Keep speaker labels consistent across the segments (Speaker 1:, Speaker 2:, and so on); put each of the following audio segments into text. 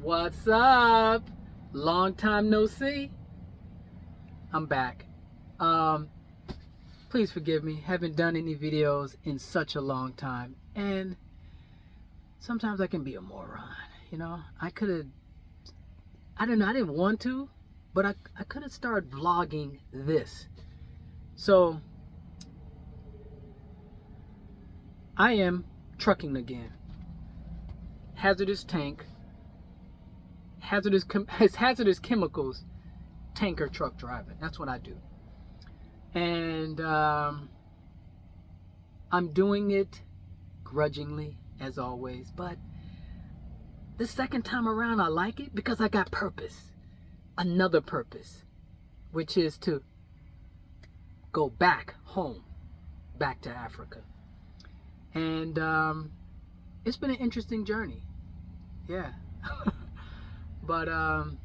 Speaker 1: What's up? Long time no see. I'm back. Um, Please forgive me. Haven't done any videos in such a long time, and sometimes I can be a moron. I could have. I don't know. I didn't want to, but I could have started vlogging this. So I am trucking again. Hazardous tank. Hazardous chemicals. Tanker truck driving. That's what I do. And I'm doing it grudgingly, as always, but the second time around I like it because I got purpose, another purpose, which is to go back home, back to Africa. And it's been an interesting journey, yeah. But I'm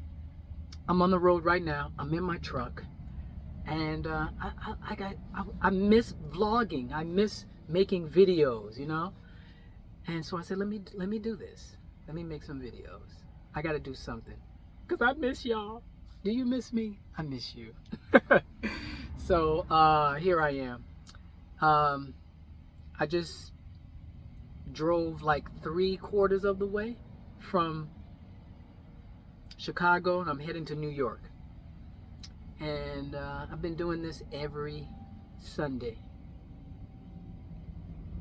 Speaker 1: on the road right now. I'm in my truck. And I miss vlogging. I miss making videos, And so I said, let me do this. Let me make some videos. I got to do something, cause I miss y'all. Do you miss me? I miss you. So here I am. I just drove like 3/4 of the way from Chicago, and I'm heading to New York. And I've been doing this every Sunday.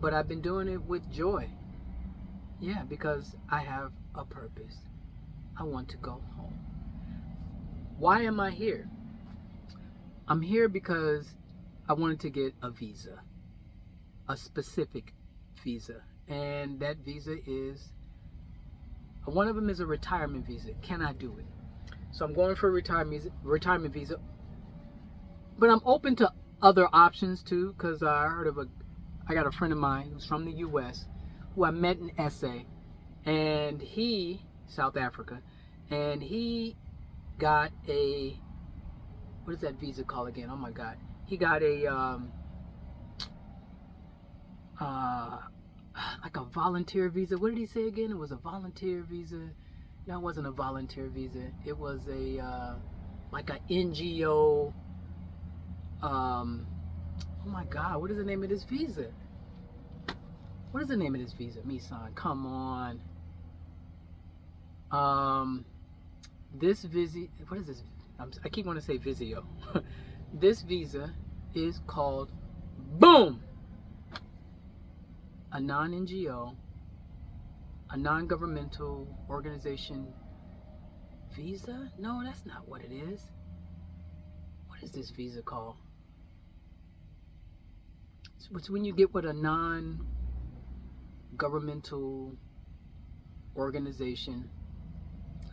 Speaker 1: But I've been doing it with joy. Yeah, because I have a purpose. I want to go home. Why am I here? I'm here because I wanted to get a visa. A specific visa. And that visa is, one of them is a retirement visa. Can I do it? So I'm going for a retirement visa. But I'm open to other options too, because I got a friend of mine who's from the US who I met in SA, and South Africa, and he got a, what is that visa called again? Oh my God. He got a, like a volunteer visa. What did he say again? It was a volunteer visa. No, it wasn't a volunteer visa. It was a, like an NGO, oh my God, what is the name of this visa? What is the name of this visa? Misan, come on. This visa, what is this? I keep wanting to say Vizio. This visa is called, boom, a non-NGO, a non-governmental organization visa? No, that's not what it is. What is this visa called? It's when you get with a non-governmental organization,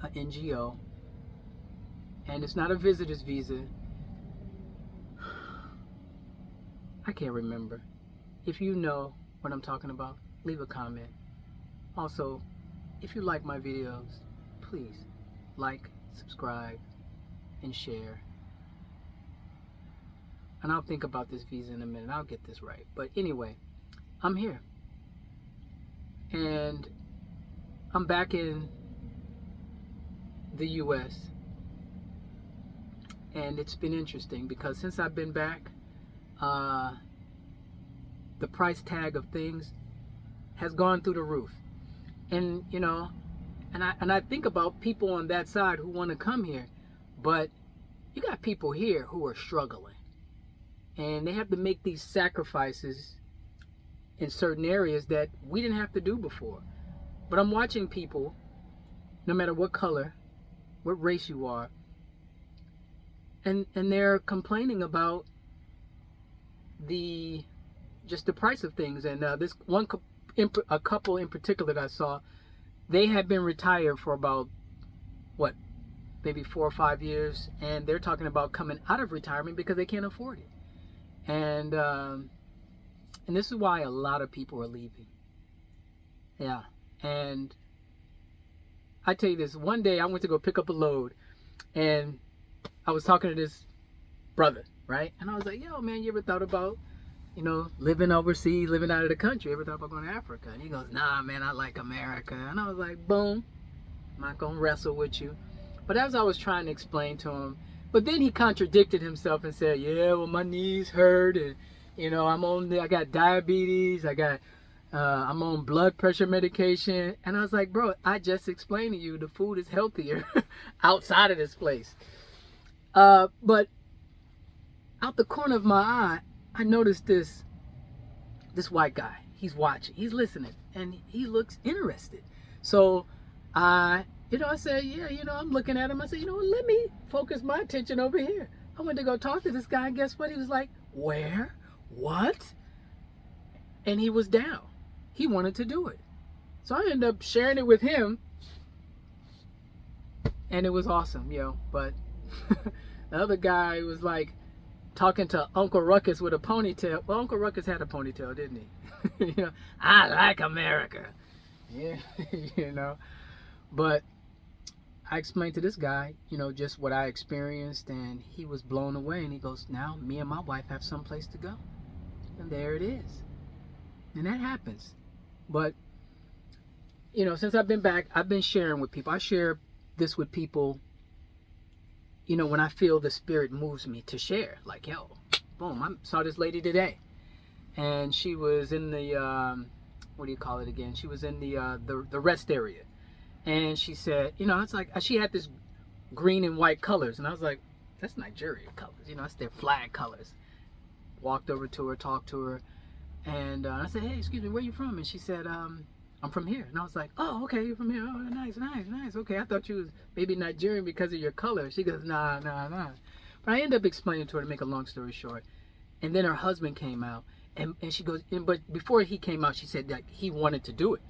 Speaker 1: an NGO, and it's not a visitor's visa. I can't remember. If you know what I'm talking about, leave a comment. Also, if you like my videos, please like, subscribe, and share. And I'll think about this visa in a minute. I'll get this right. But anyway, I'm here. And I'm back in the US. And it's been interesting because since I've been back, the price tag of things has gone through the roof. And, and I think about people on that side who want to come here. But you got people here who are struggling. And they have to make these sacrifices in certain areas that we didn't have to do before. But I'm watching people, no matter what color, what race you are, and they're complaining about just the price of things. And this a couple in particular that I saw, they had been retired for about, maybe 4 or 5 years, and they're talking about coming out of retirement because they can't afford it. And this is why a lot of people are leaving. Yeah. And I tell you this, one day I went to go pick up a load, and I was talking to this brother, right? And I was like, yo, man, you ever thought about, living overseas, living out of the country? You ever thought about going to Africa? And he goes, nah, man, I like America. And I was like, boom, I'm not going to wrestle with you. But as I was trying to explain to him, but then he contradicted himself and said, yeah, well, my knees hurt, and I got diabetes, I'm on blood pressure medication. And I was like, bro, I just explained to you the food is healthier outside of this place. But out the corner of my eye, I noticed this white guy. He's watching, he's listening, and he looks interested. So I said, yeah, I'm looking at him. I said, let me focus my attention over here. I went to go talk to this guy, and guess what? He was like, where? What? And he was down. He wanted to do it. So I ended up sharing it with him, and it was awesome, But the other guy was like talking to Uncle Ruckus with a ponytail. Well, Uncle Ruckus had a ponytail, didn't he? I like America. Yeah, But I explained to this guy, just what I experienced, and he was blown away. And he goes, now me and my wife have someplace to go. And there it is. And that happens. But, since I've been back, I've been sharing with people. I share this with people, when I feel the spirit moves me to share. Like, yo, boom, I saw this lady today. And she was in the, what do you call it again? She was in the rest area. And she said, it's like, she had this green and white colors. And I was like, that's Nigerian colors. That's their flag colors. Walked over to her, talked to her. And I said, hey, excuse me, where you from? And she said, I'm from here. And I was like, oh, okay, you're from here. Oh, nice. Okay, I thought you was maybe Nigerian because of your color. She goes, nah. But I ended up explaining to her, to make a long story short. And then her husband came out. And she goes, but before he came out, she said that he wanted to do it.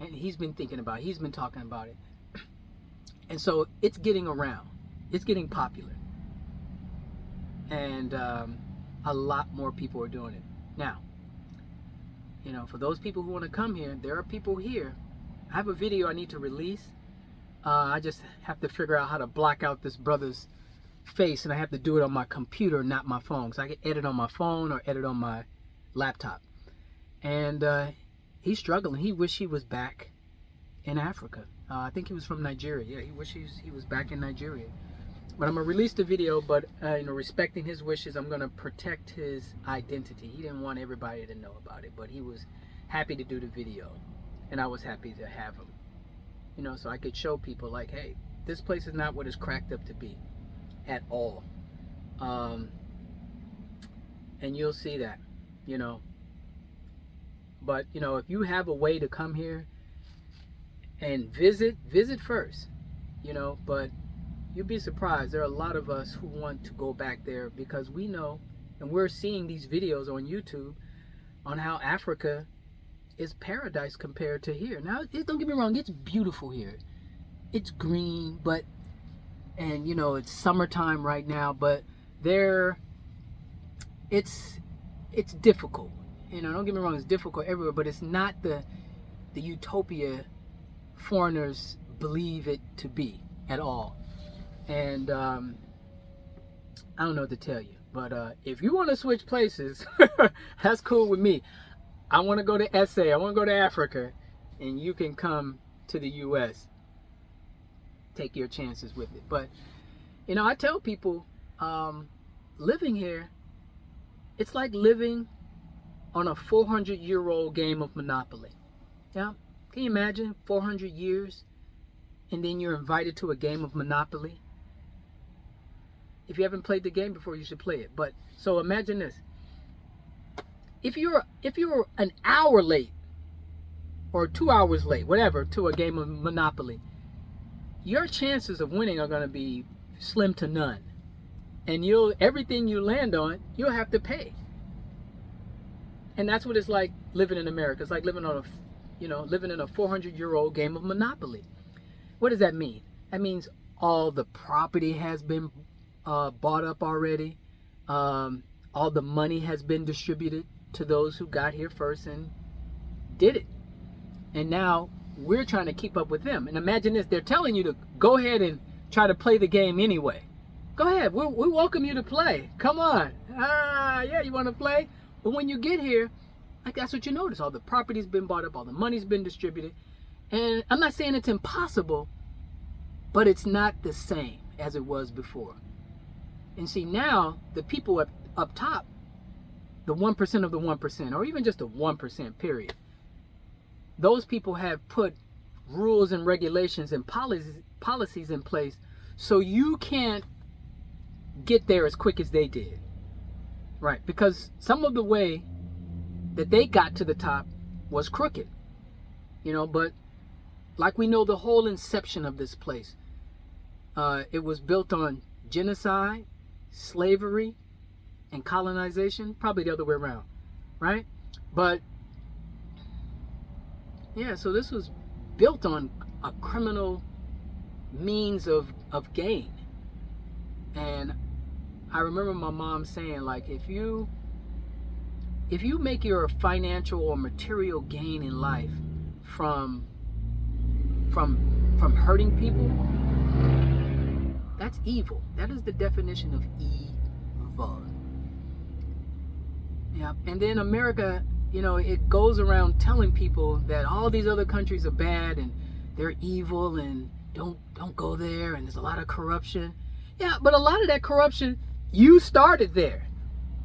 Speaker 1: And he's been thinking about it. He's been talking about it. And so it's getting around. It's getting popular. And a lot more people are doing it. Now, for those people who want to come here, there are people here. I have a video I need to release. I just have to figure out how to block out this brother's face, and I have to do it on my computer, not my phone. So I can edit on my phone or edit on my laptop. And he's struggling. He wished he was back in Africa. I think he was from Nigeria. Yeah, he wished he was back in Nigeria. But I'm going to release the video, but respecting his wishes, I'm going to protect his identity. He didn't want everybody to know about it, but he was happy to do the video. And I was happy to have him. So I could show people like, hey, this place is not what it's cracked up to be at all. And you'll see that, But, if you have a way to come here and visit first, but you'd be surprised. There are a lot of us who want to go back there because we know, and we're seeing these videos on YouTube on how Africa is paradise compared to here. Now, don't get me wrong, it's beautiful here. It's green, and it's summertime right now, but it's difficult. Don't get me wrong, it's difficult everywhere, but it's not the utopia foreigners believe it to be at all. And I don't know what to tell you, but if you want to switch places, that's cool with me. I want to go to SA, I want to go to Africa, and you can come to the US. Take your chances with it. But I tell people, living here, it's like living on a 400-year-old game of Monopoly. Yeah, can you imagine 400 years, and then you're invited to a game of Monopoly? If you haven't played the game before, you should play it. But so imagine this: if you're an hour late or 2 hours late, whatever, to a game of Monopoly, your chances of winning are going to be slim to none, and everything you land on, you'll have to pay. And that's what it's like living in America. It's like living in a 400-year-old game of Monopoly. What does that mean? That means all the property has been bought up already. All the money has been distributed to those who got here first and did it. And now we're trying to keep up with them. And imagine this, they're telling you to go ahead and try to play the game anyway. Go ahead, we welcome you to play. Come on. Yeah, you want to play? But when you get here, that's what you notice. All the property's been bought up, all the money's been distributed. And I'm not saying it's impossible, but it's not the same as it was before. And see, now the people up top, the 1% of the 1%, or even just the 1%, period, those people have put rules and regulations and policies in place so you can't get there as quick as they did. Right? Because some of the way that they got to the top was crooked. But like we know, the whole inception of this place, it was built on genocide, slavery, and colonization. Probably the other way around, right? But yeah, so this was built on a criminal means of gain. And I remember my mom saying, like, if you make your financial or material gain in life from hurting people, that's evil. That is the definition of evil. Yeah. And then America, it goes around telling people that all these other countries are bad and they're evil and don't go there, and there's a lot of corruption. Yeah, but a lot of that corruption, you started there.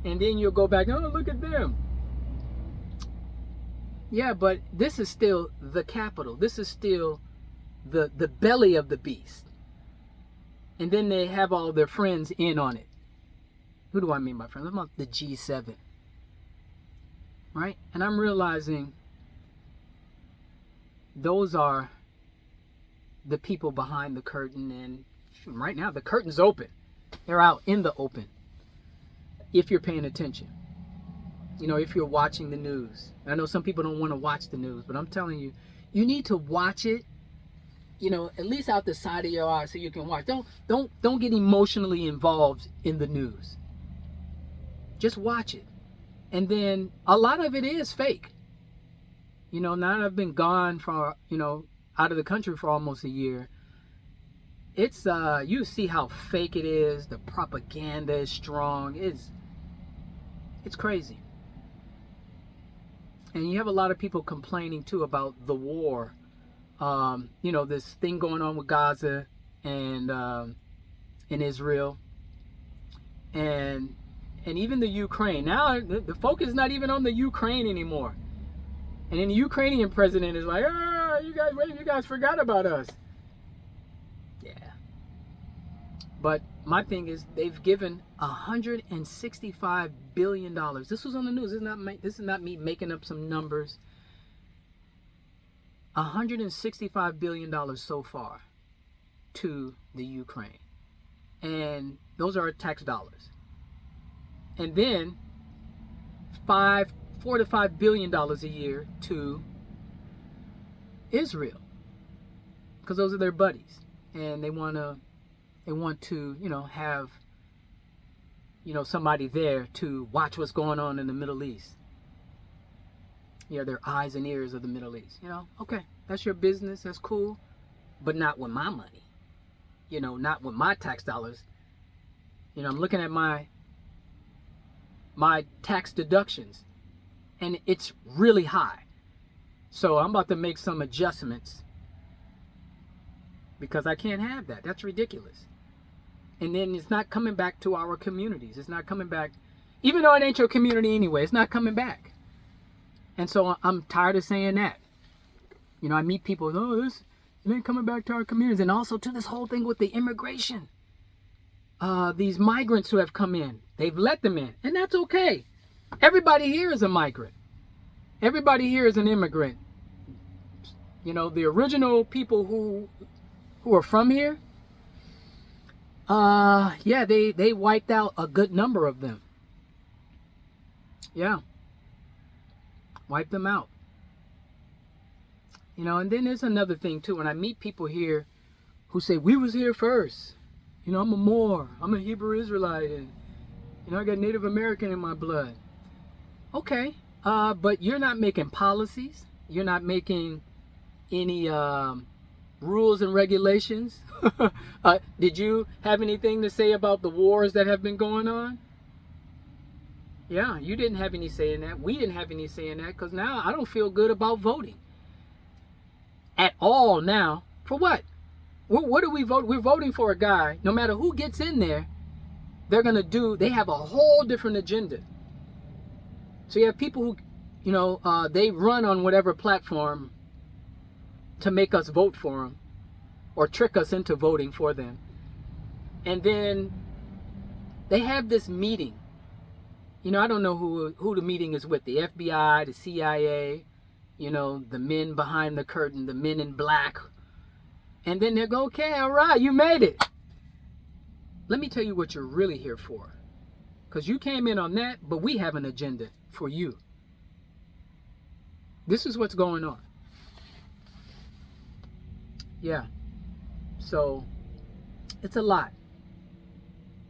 Speaker 1: And then you'll go back, oh, look at them. Yeah, but this is still the capital. This is still the belly of the beast. And then they have all their friends in on it. Who do I mean by friends? I'm on the G7. Right? And I'm realizing those are the people behind the curtain. And right now, the curtain's open. They're out in the open. If you're paying attention. If you're watching the news. I know some people don't want to watch the news, but I'm telling you, you need to watch it, at least out the side of your eye so you can watch. Don't get emotionally involved in the news. Just watch it. And then a lot of it is fake. Now that I've been gone for, out of the country for almost a year, it's you see how fake it is. The propaganda is strong. It's crazy. And you have a lot of people complaining too about the war. This thing going on with Gaza and in Israel, and even the Ukraine. Now the focus is not even on the Ukraine anymore. And then the Ukrainian president is like, you guys forgot about us. Yeah. But my thing is, they've given $165 billion. This was on the news. This is not me making up some numbers. $165 billion so far to the Ukraine. And those are tax dollars. And then $4 to $5 billion a year to Israel. Because those are their buddies. And they want to have somebody there to watch what's going on in the Middle East. Their eyes and ears of the Middle East. Okay, that's your business, that's cool, but not with my money. Not with my tax dollars. I'm looking at my tax deductions, and it's really high. So I'm about to make some adjustments because I can't have that. That's ridiculous. And then it's not coming back to our communities. It's not coming back, even though it ain't your community anyway, it's not coming back. And so I'm tired of saying that. I meet people, it ain't coming back to our communities. And also to this whole thing with the immigration. These migrants who have come in, they've let them in. And that's okay. Everybody here is a migrant. Everybody here is an immigrant. The original people who are from here, they wiped out a good number of them. Yeah. Wiped them out. And then there's another thing too. When I meet people here who say, we was here first. I'm a Moor. I'm a Hebrew Israelite. And, I got Native American in my blood. Okay. But you're not making policies. You're not making any rules and regulations. Did you have anything to say about the wars that have been going on? Yeah, you didn't have any say in that. We didn't have any say in that, because now I don't feel good about voting at all now. For what? What do we vote? We're voting for a guy. No matter who gets in there, they have a whole different agenda. So you have people who, they run on whatever platform to make us vote for them or trick us into voting for them. And then they have this meeting. I don't know who the meeting is with, the FBI, the CIA, the men behind the curtain, the men in black. And then they go, okay, all right, you made it. Let me tell you what you're really here for. Because you came in on that, but we have an agenda for you. This is what's going on. Yeah. So, it's a lot.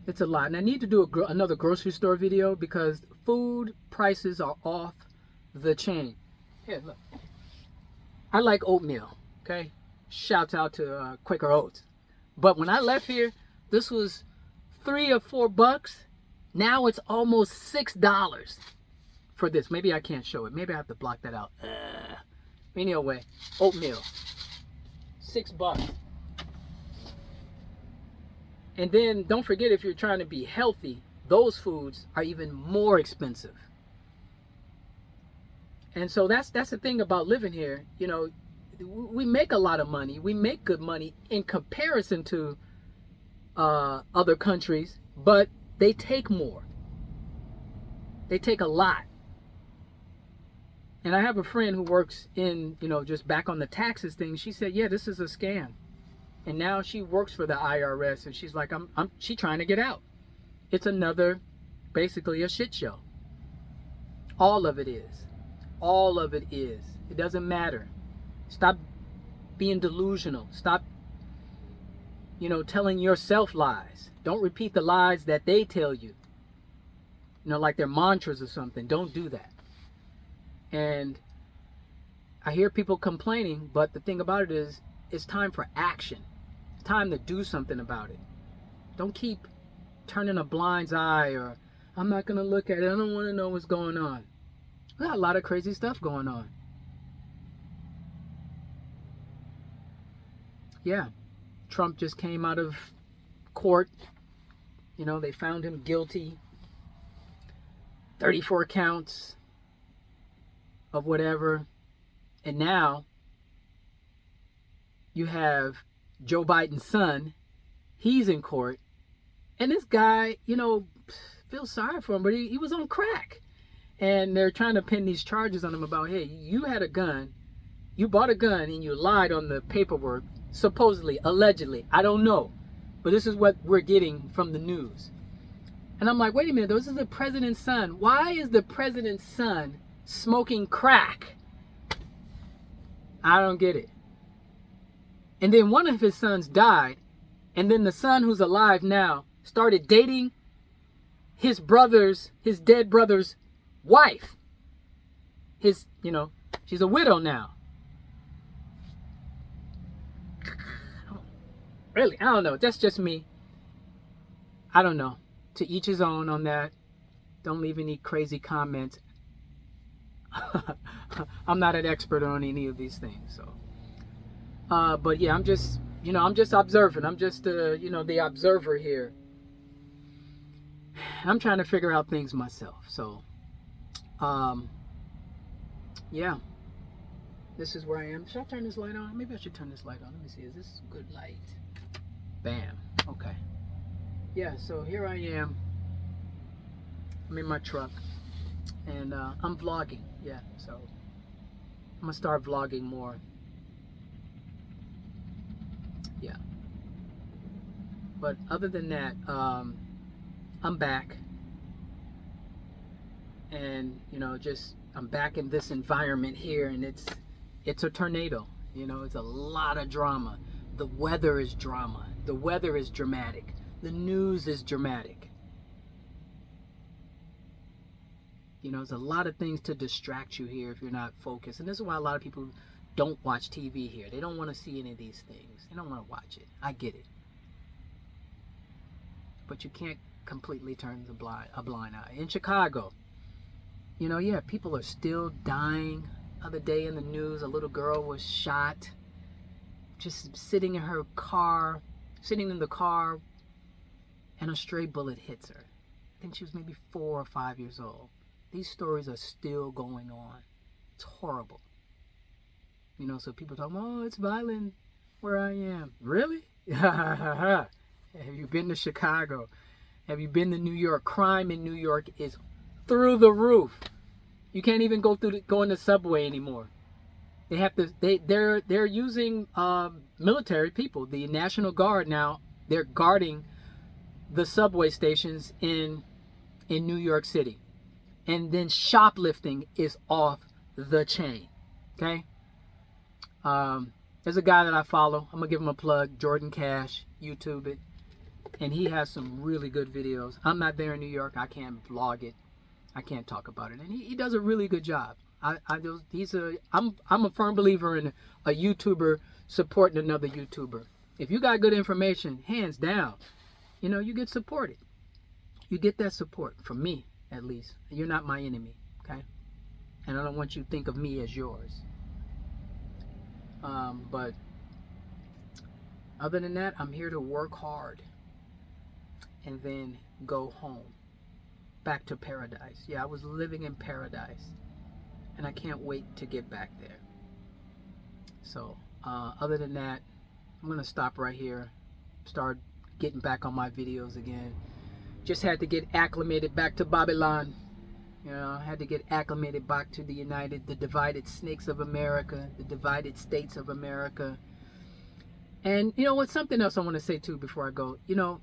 Speaker 1: It's a lot. And I need to do another grocery store video because food prices are off the chain. Here, look. I like oatmeal, okay? Shouts out to Quaker Oats. But when I left here, this was $3 or $4. Now it's almost $6 for this. Maybe I can't show it. Maybe I have to block that out. Anyway, oatmeal, $6. And then don't forget, if you're trying to be healthy, those foods are even more expensive. And so that's the thing about living here. We make a lot of money. We make good money in comparison to other countries, but they take more. They take a lot. And I have a friend who works in, just back on the taxes thing. She said, yeah, this is a scam. And now she works for the IRS, and she's like, she's trying to get out. It's basically a shit show. All of it is. All of it is. It doesn't matter. Stop being delusional. Stop, telling yourself lies. Don't repeat the lies that they tell you. Like their mantras or something. Don't do that. And I hear people complaining, but the thing about it is, it's time for action. It's time to do something about it. Don't keep turning a blind eye or, I'm not going to look at it. I don't want to know what's going on. We got a lot of crazy stuff going on. Yeah. Trump just came out of court. They found him guilty. 34 counts of whatever. And now you have Joe Biden's son. He's in court. And this guy, feel sorry for him, but he was on crack. And they're trying to pin these charges on him about, hey, you had a gun. You bought a gun and you lied on the paperwork. Supposedly, allegedly. I don't know. But this is what we're getting from the news. And I'm like, wait a minute, this is the president's son. Why is the president's son smoking crack? I don't get it. And then one of his sons died. And then the son who's alive now started dating his dead brother's wife. She's a widow now. Really, I don't know. That's just me. I don't know. To each his own on that. Don't leave any crazy comments. I'm not an expert on any of these things, so. But yeah, I'm just observing. I'm just, the observer here. I'm trying to figure out things myself. So, yeah. This is where I am. Should I turn this light on? Maybe I should turn this light on. Let me see. Is this good light? Bam. Okay. Yeah, so here I am. I'm in my truck. And I'm vlogging. Yeah, so I'm going to start vlogging more. Yeah. But other than that, I'm back. And, I'm back in this environment here, and it's a tornado. It's a lot of drama. The weather is drama. The weather is dramatic. The news is dramatic. There's a lot of things to distract you here if you're not focused. And this is why a lot of people don't watch TV here. They don't want to see any of these things. They don't want to watch it. I get it. But you can't completely turn a blind eye. In Chicago, people are still dying. Other day in the news, a little girl was shot. just sitting in her car, sitting in the car, and a stray bullet hits her. I think she was maybe 4 or 5 years old. These stories are still going on. It's horrible. You know, so people talk, oh, it's violent where I am. Really? Have you been to Chicago? Have you been to New York? Crime in New York is through the roof. You can't even go in the subway anymore. They have to. They're using military people. The National Guard now. They're guarding the subway stations in New York City, and then shoplifting is off the chain. Okay. There's a guy that I follow. I'm gonna give him a plug. Jordan Cash. YouTube it, and he has some really good videos. I'm not there in New York. I can't vlog it. I can't talk about it, and he does a really good job. I'm a firm believer in a YouTuber supporting another YouTuber. If you got good information, hands down, you know, you get supported. You get that support from me, at least. You're not my enemy, okay? And I don't want you to think of me as yours. But other than that, I'm here to work hard and then go home, back to paradise. Yeah, I was living in paradise, and I can't wait to get back there. So other than that, I'm gonna stop right here, start getting back on my videos again. Just had to get acclimated back to Babylon. You know, I had to get acclimated back to the divided snakes of America, the divided states of America. And you know what's something else I want to say too before I go. You know,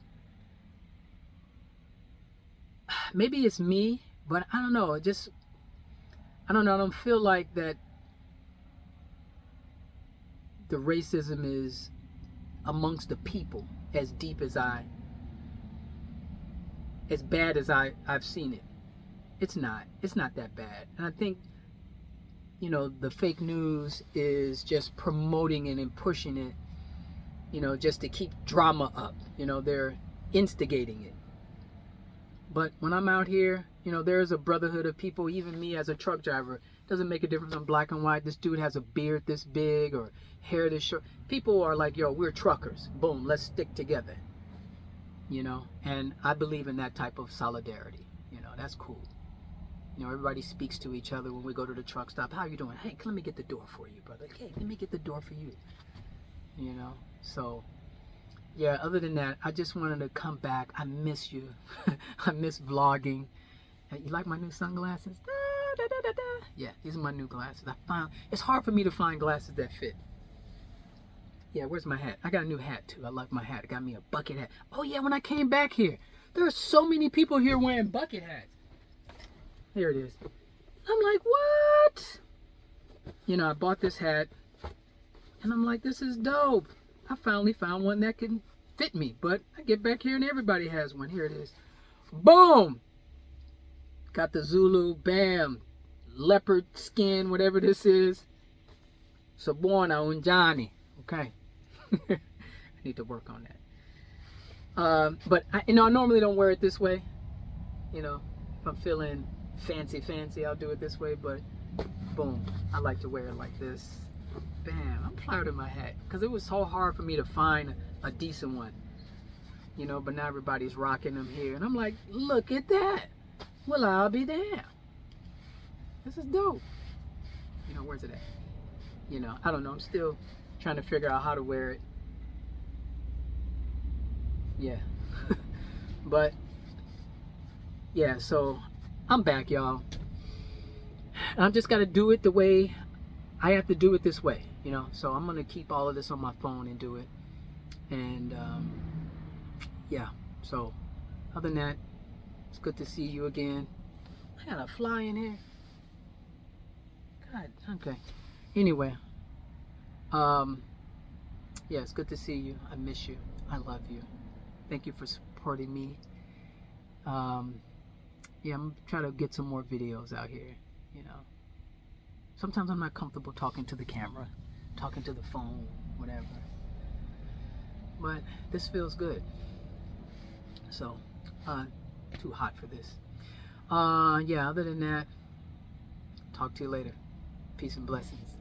Speaker 1: maybe it's me, but I don't know. I don't feel like that the racism is amongst the people as deep as bad as I've seen it. It's not that bad. And I think, you know, the fake news is just promoting it and pushing it, you know, just to keep drama up. You know, they're instigating it. But when I'm out here, you know, there's a brotherhood of people. Even me as a truck driver, doesn't make a difference on black and white. This dude has a beard this big or hair this short. People are like, yo, we're truckers. Boom, let's stick together. You know, and I believe in that type of solidarity. You know, that's cool. You know, everybody speaks to each other when we go to the truck stop. How you doing? Hey, let me get the door for you, brother. Hey, let me get the door for you. You know, so yeah, other than that, I just wanted to come back. I miss you. I miss vlogging. You like my new sunglasses? Da, da, da, da, da. Yeah, these are my new glasses. It's hard for me to find glasses that fit. Yeah, where's my hat? I got a new hat too. I love my hat. I got me a bucket hat. Oh yeah, when I came back here, there are so many people here wearing bucket hats. Here it is. I'm like, what? You know, I bought this hat, and I'm like, this is dope. I finally found one that can fit me. But I get back here and everybody has one. Here it is. Boom! Got the Zulu, bam, leopard skin, whatever this is. Sabona Unjani. Okay. I need to work on that. But I normally don't wear it this way. You know, if I'm feeling fancy, I'll do it this way. But boom, I like to wear it like this. Bam, I'm proud of my hat because it was so hard for me to find a decent one. You know, but now everybody's rocking them here, and I'm like, look at that. Well, I'll be damned. This is dope. You know, where's it at? You know, I don't know. I'm still trying to figure out how to wear it. Yeah. But yeah, so I'm back, y'all. I'm just got to do it the way I have to do it this way, you know. So I'm going to keep all of this on my phone and do it. And yeah, so other than that, it's good to see you again. I got a fly in here. God, okay. Anyway, yeah, it's good to see you. I miss you. I love you. Thank you for supporting me. Yeah, I'm trying to get some more videos out here, you know. Sometimes I'm not comfortable talking to the camera, talking to the phone, whatever. But this feels good. So, too hot for this. Yeah, other than that, talk to you later. Peace and blessings.